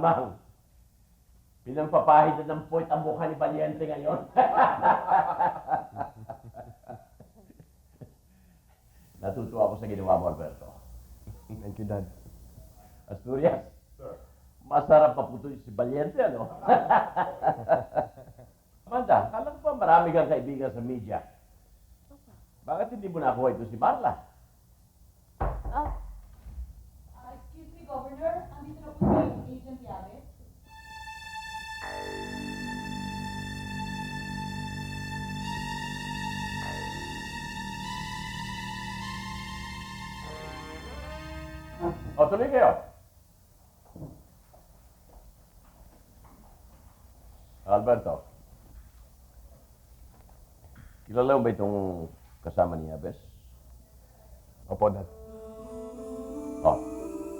Malamang, pinangpapahid ng puwet ang mukha ni Valiente ngayon. Natutuwa ako sa ginawa mo, Alberto. Thank you, Dad. Asturias, masarap pa puto si Valiente, ano? Amanda, kala ko pa marami kang kaibigan sa media. Bakit hindi mo nakuha ito si Marla? Excuse me, Governor. Andito na po si Agent Yabe. O, tuloy kayo. Alberto, kilala mo ba itong kasama ni Abes? Opo, Dad. O,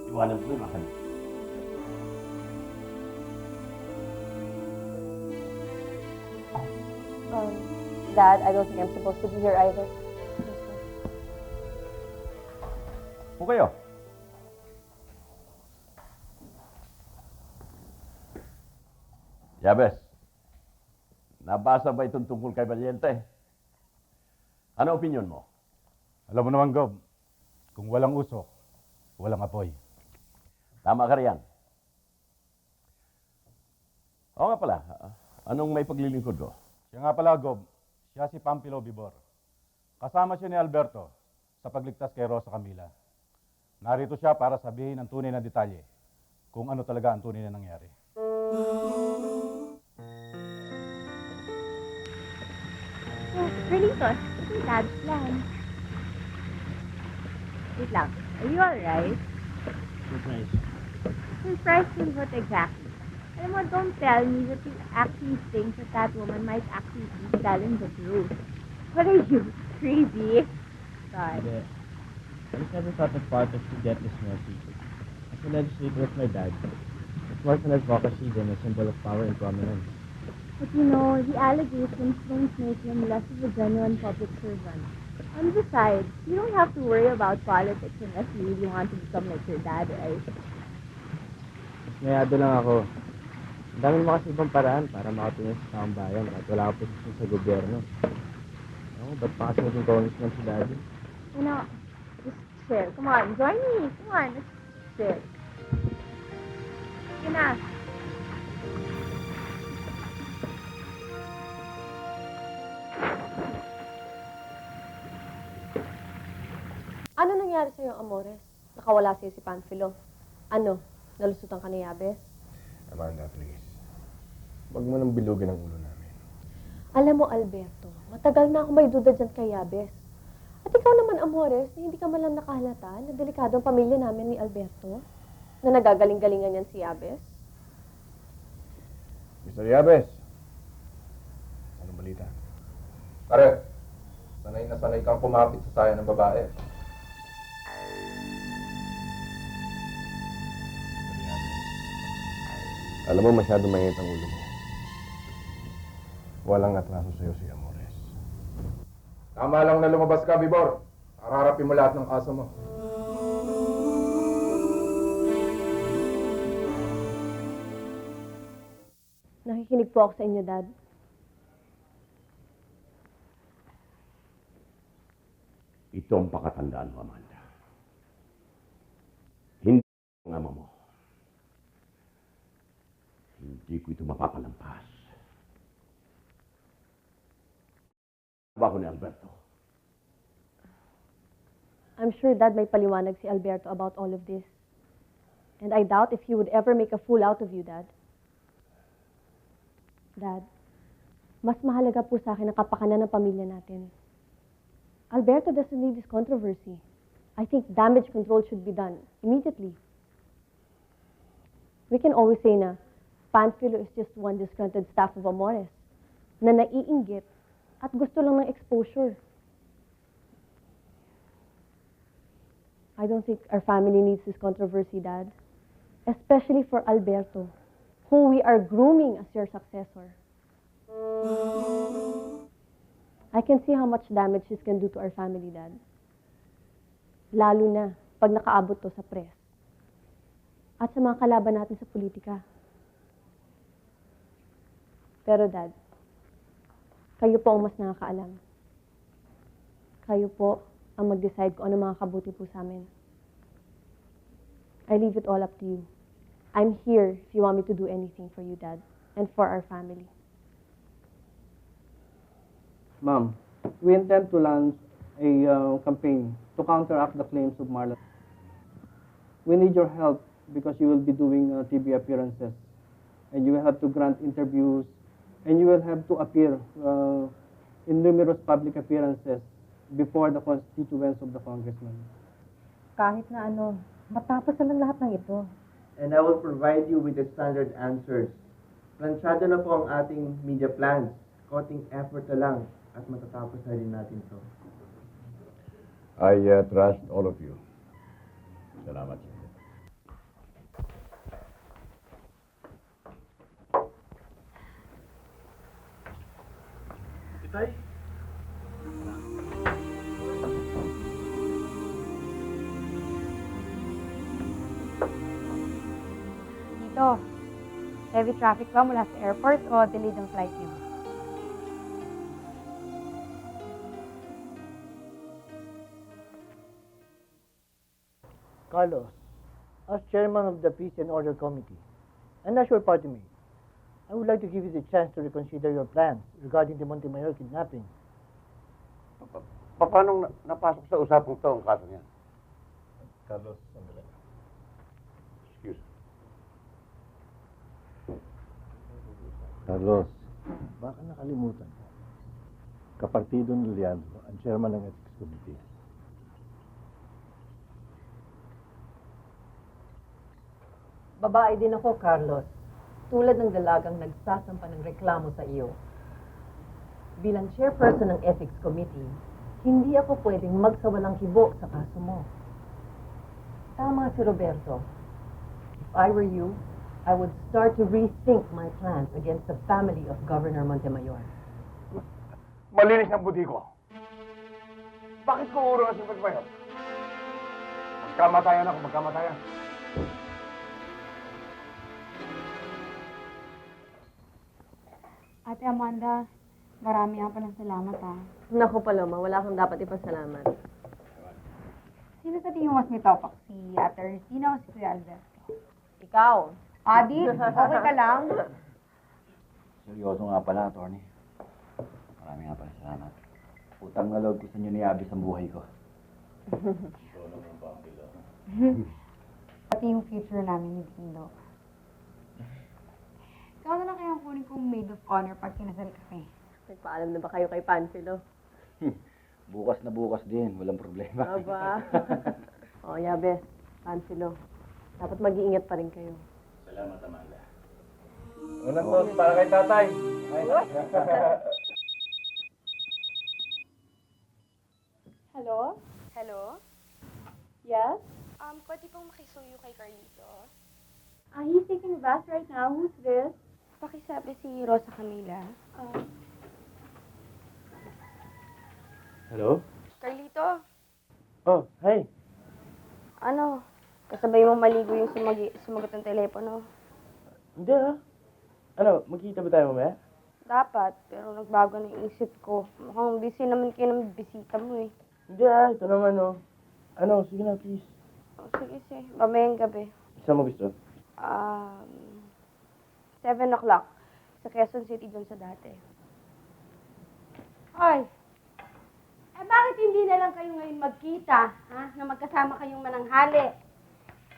iwanan mo yung makan. Dad, I don't think I'm supposed to be here either. Po kayo. Yabes, nabasa ba itong tungkol kay Valiente? Ano opinion mo? Alam mo naman, Gob, kung walang usok, walang apoy. Tama ka riyan. Oo nga pala, anong may paglilingkod ko? Siya nga pala, Gob, siya si Pampilo Bibor. Kasama siya ni Alberto sa pagligtas kay Rosa Camila. Narito siya para sabihin ang tunay na detalye kung ano talaga ang tunay na nangyari. Oh, Carlitos, ito yung Dad's plan. Wait lang, are you alright? Surprise. Surprised with what exactly? Alam mo, don't tell me that you actually think that that woman might actually be telling the truth. What are you, crazy? God. Hindi. I just never thought that politics could get this messy. As a legislator with my dad, it's more than advocacy than a symbol of power and prominence. But you know, the allegations don't make him less of a genuine public servant. And besides, you don't have to worry about politics unless you really want to become like your dad, right? Mayado lang ako. Ang dami naman kasi ibang paraan para makatulong sa taong bayan at wala ka posisyon sa gobyerno. Ano, ba't pa kasi naging congressman si daddy? You know, just chill. Come on, join me. Come on, let's chill. Sige na. Ano nangyari sa'yo, Amores? Nakawala sa'yo si Panfilo. Ano? Nalusutan ka ni Yabes? Amanda, please. Huwag mo nang bilugin ang ulo namin. Alam mo, Alberto, matagal na ako may duda dyan kay Yabes. At ikaw naman, Amores, na hindi ka man lang nakahalata na delikado ang pamilya namin ni Alberto? Na nagagaling-galingan yan si Yabes? Mr. Yabes, anong balita? Pare, sanay na sanay kang kumapit sa saya ng babae. Alam mo, masyado mainit ang ulo mo. Walang atraso sa'yo si Amores. Tama lang na lumabas ka, Bibor. Harapin mo lahat ng kaso mo. Nakikinig po ako sa inyo, Dad. Ito ang pakatandaan mo, Amanda. Hindi ang ama mo. Hindi ko ito mapapalampas. Ba ako ni Alberto? I'm sure, Dad, may paliwanag si Alberto about all of this. And I doubt if he would ever make a fool out of you, Dad. Dad, mas mahalaga po sa akin ang kapakanan ng pamilya natin. Alberto doesn't need this controversy. I think damage control should be done immediately. We can always say na Panfilo is just one disgruntled staff of Amores na naiinggit at gusto lang ng exposure. I don't think our family needs this controversy, Dad. Especially for Alberto, who we are grooming as your successor. I can see how much damage this can do to our family, Dad. Lalo na pag nakaabot to sa press. At sa mga kalaban natin sa politika. Pero Dad, kayo po ang mas nakakaalam. Kayo po ang mag-decide kung ano makakabuti po sa amin. I leave it all up to you. I'm here if you want me to do anything for you, Dad, and for our family. Ma'am, we intend to launch a campaign to counteract the claims of Marla. We need your help because you will be doing TV appearances, and you will have to grant interviews, and you will have to appear in numerous public appearances before the constituents of the congressman. Kahit na ano, matapos na lang lahat ng ito. And I will provide you with the standard answers. Plansyado na po ang ating media plans. Konting effort na lang at matatapos na rin natin to. I trust all of you. Salamat sa inyo. Dito, heavy traffic ba mula sa airport o delayed ang flight niyo? Carlos, as chairman of the Peace and Order Committee, and as your party mate, I would like to give you the chance to reconsider your plans regarding the Montemayor kidnapping. Paano napasok sa usapang to ang kaso niyan? Carlos, sandali. Excuse. Carlos, baka nakalimutan mo. Kapartido ni Leandro, ang chairman ng Ethics Committee. Babae din ako, Carlos. Tulad ng dalagang nagsasampa ng reklamo sa iyo. Bilang chairperson ng Ethics Committee, hindi ako pwedeng magsawalang kibo sa kaso mo. Tama si Roberto. If I were you, I would start to rethink my plans against the family of Governor Montemayor. Malinis ang buti ko. Bakit ko uro ang simpagbayo? Magkamatayan ako, magkamatayan. Ate Amanda, marami nga palang salamat Naku, Paloma, wala kang dapat ipasalamat. Sino sa tingin mo mas may topak? Si Ate Ernestina o si Kuya Alberto? Ikaw. Adi, okay ka lang? Seryoso nga pala, attorney. Marami nga pala salamat. Utang na loob ko sa inyo ni Abis ang buhay ko. Pati yung future namin ni Dindo. Ikaw na lang kayang kunin kong maid of honor pag kinasal kami. Nagpaalam na ba kayo kay Panfilo? Bukas na bukas din, walang problema. Aba. O, Yabes, Panfilo. Dapat mag-iingat pa rin kayo. Salamat, Amanda. Unang toast para kay tatay. Hello? Hello? Yes? Pwede pong makisuyo kay Carlito? He's taking a bath right now. Who's this? Pakisabi si Rosa Camila. Hello? Carlito, Oh, hi. ano? Kasabay mo maligo yung sumagot ng telepono. Hindi ah. Ano, magkita ba tayo mamaya? Dapat, pero nagbago na yung isip ko. Mukhang busy naman kayo ng bisita mo eh. Hindi ah, ito naman oh. Ano, sige na please. Oh, sige. Mamayang gabi. Isa mo gusto? 7 o'clock. Sa Quezon City dun sa dati. Hoy! Bakit hindi na lang kayo ngayon magkita? Ha? Na magkasama kayong mananghali?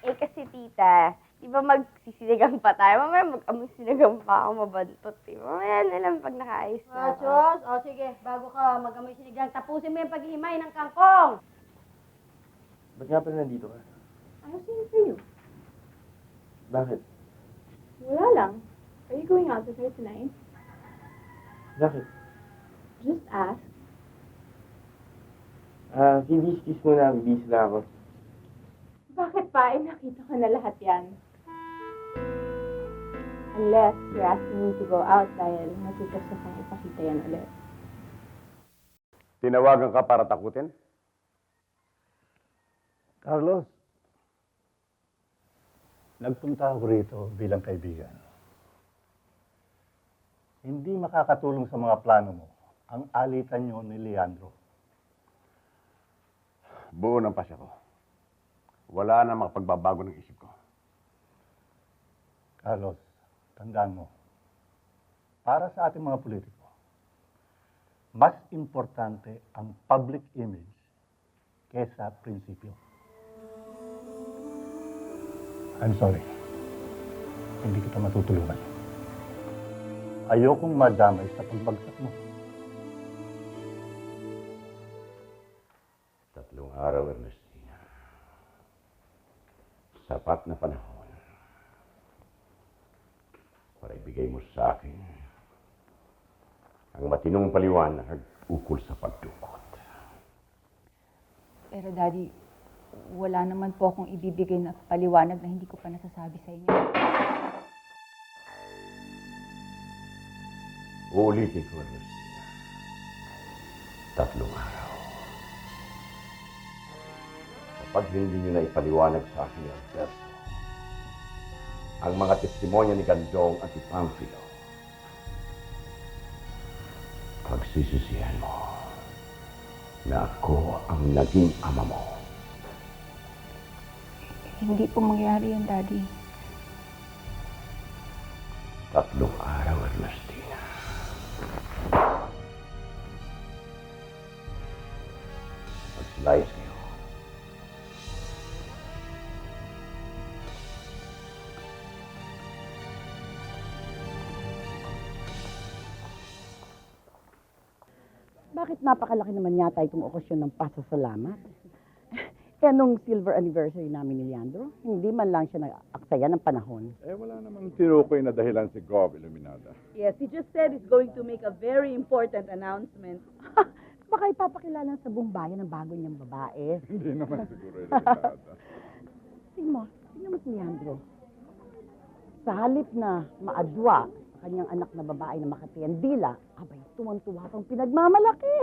Kasi tita, di ba magsisinigang pa tayo? Mamaya mag-amoy sinigang pa ako mabantot. Mamaya na lang pag nakaayos na. Diyos, sige, bago ka mag-amoy sinigang, tapusin mo yung paghihimay ng kangkong. Ba't nga pala nandito ka? I was saying for you. Bakit? Wala lang. Are you going out with her tonight? Bakit? Just ask. Kiss muna, busy lang ako. Bakit pa? Nakita ko na lahat yan. Unless you're asking me to go out dahil natutusto kang ipakita yan ulit. Tinawagan ka para takutin? Carlos, nagpunta ako rito bilang kaibigan. Hindi makakatulong sa mga plano mo ang alitan nyo ni Leandro. Buo ng pasya ko. Wala na makapagbabago ng isip ko. Carlos, tandaan mo, para sa ating mga politiko, mas importante ang public image kesa prinsipyo. I'm sorry. Hindi kita matutulungan. Ayokong madamay sa pagbagsak mo. 3 araw, Ernestina. Sapat na panahon para ibigay mo sa akin ang matinong paliwanag ukol sa pagdukot. Pero Daddy, wala naman po akong ibibigay na paliwanag na hindi ko pa nasasabi sa inyo. Uulitin ko, Ernestina. 3 araw. Kapag hindi nyo na ipaliwanag sa akin ni Alberto, ang mga testimonya ni Gandong at ni Pamphilo, pagsisisihan mo na ako ang naging ama mo. Hindi po mangyari yan, Daddy. 3 araw, Ernestina. Magsilayas kayo. Bakit napakalaki naman yata itong okasyon ng pasasalamat? Eh, nung silver anniversary namin ni Leandro, hindi man lang siya nag-aksaya ng panahon. Eh, wala namang tinukoy na dahilan si Gov Iluminada. Yes, he just said he's going to make a very important announcement. Baka ipapakilala sa buong bayan ng bago niyang babae. Hindi naman siguro Iluminada. Tingnan mo si Leandro. Sa halip na maadwa sa kanyang anak na babae na Makati ang dila, abay, tuwang-tuwa kang pinagmamalaki.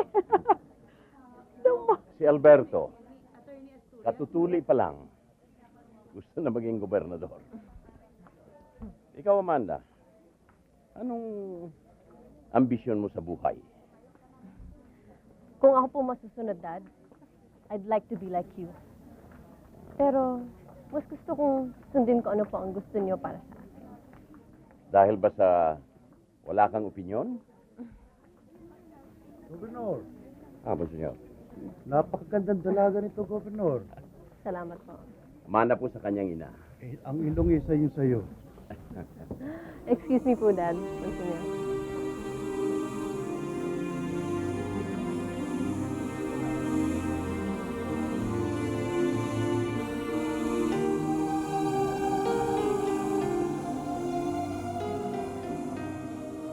Si Alberto, katutuli pa lang, gusto na maging gobernador. Ikaw, Amanda, anong ambisyon mo sa buhay? Kung ako po masusunod, Dad, I'd like to be like you. Pero, mas gusto kong sundin ko ano po ang gusto niyo para sa akin. Dahil ba sa wala kang opinyon? Gobernador, Monsenyor. napakagandang dalaga nito, Gobernador. Salamat po. Mana po sa kanyang ina. Eh, ang ilong isa yung sayo. Excuse me po, Dad. Monsignor.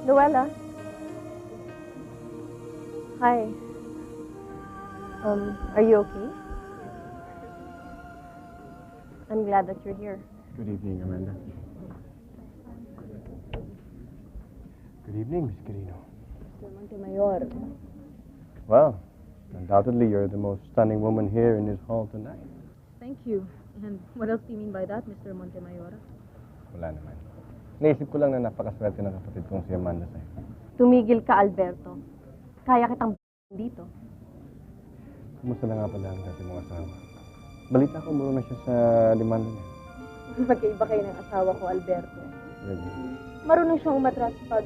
Noella. Hi. Are you okay? I'm glad that you're here. Good evening, Amanda. Good evening, Miss Quirino. Mr. Montemayor. Well, undoubtedly you're the most stunning woman here in this hall tonight. Thank you. And what else do you mean by that, Mr. Montemayor? Wala naman. Naisip ko lang na napakaswerte ng kapatid kong si Amanda sa'yo. Tumigil ka, Alberto. Kaya kitang dito. Kumusta na nga pala ang dati mong asawa? Balita ko, muro na siya sa demanda niya. Magkaiba kayo ng asawa ko, Alberto. Really? Marunong siyang umatras pag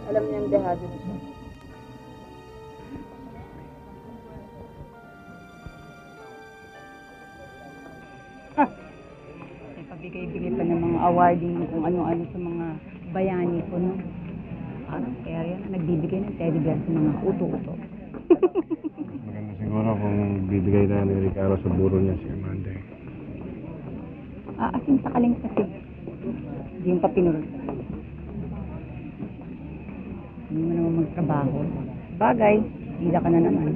alam niyang dehado na siya. Pabigay-bigay pa ng mga awarding kung ano-ano sa mga bayani ko, no? Area na nagbibigay ng teddy bear sa mga uto-uto. Maganda siguro kung bibigay na ni Ricardo sa buro niya si Amanda. Asin sa kaling kasi. Hindi yung papinurot. Hindi mo naman magtrabaho. Bagay, hila ka na naman.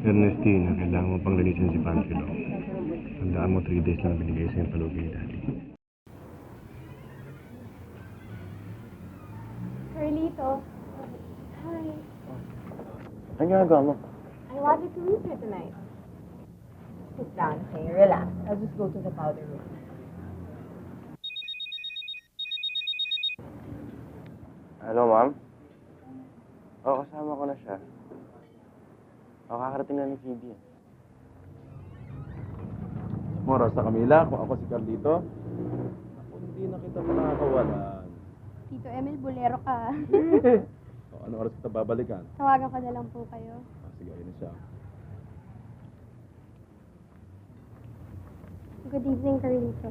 Ernestina, kailangan mo pang linisin si Panfilo. Tandaan mo, 3 days lang binigay sa'yo yung palugi ni Daddy. Carlito. Hi. Ang ginagawa mo? I wanted to meet you tonight. Sit down, okay? Relax. I'll just go to the powder room. Hello, ma'am? Oo, kasama ko na siya. O, kakarating na ni Phoebe. Mora sa Camila, kung ako si Carlito, ako hindi na kita makakawalan. Tito Emil, bolero ka. O, ano oras kita babalikan? Tawagan ko na lang po kayo. Sige, ayun na siya. Good evening, Carlito.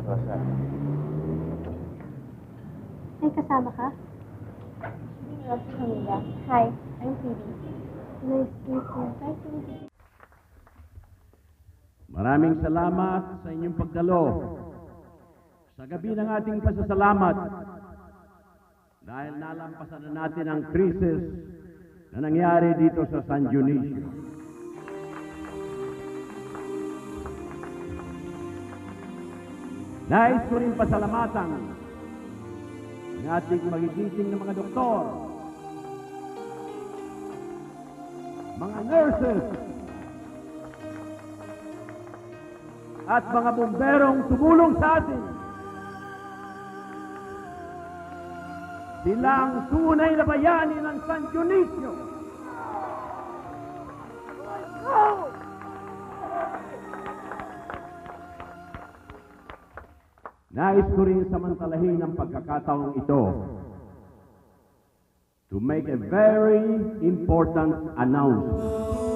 Rosa. May kasama ka? Rosa Camila. Hi, I'm Phoebe. Nice to meet you. Bye, Phoebe. Maraming salamat sa inyong pagdalo. Sa gabi ng ating pasasalamat, dahil nalampasan na natin ang krisis na nangyari dito sa San Dionisio. Nais ko rin pasalamatan ang ating magigising na mga doktor, mga nurses, at mga bomberong tumulong sa atin. Sila ang tunay na bayani ng San Dionisio. Nais ko rin samantalahin ang pagkakataong ito to make a very important announcement.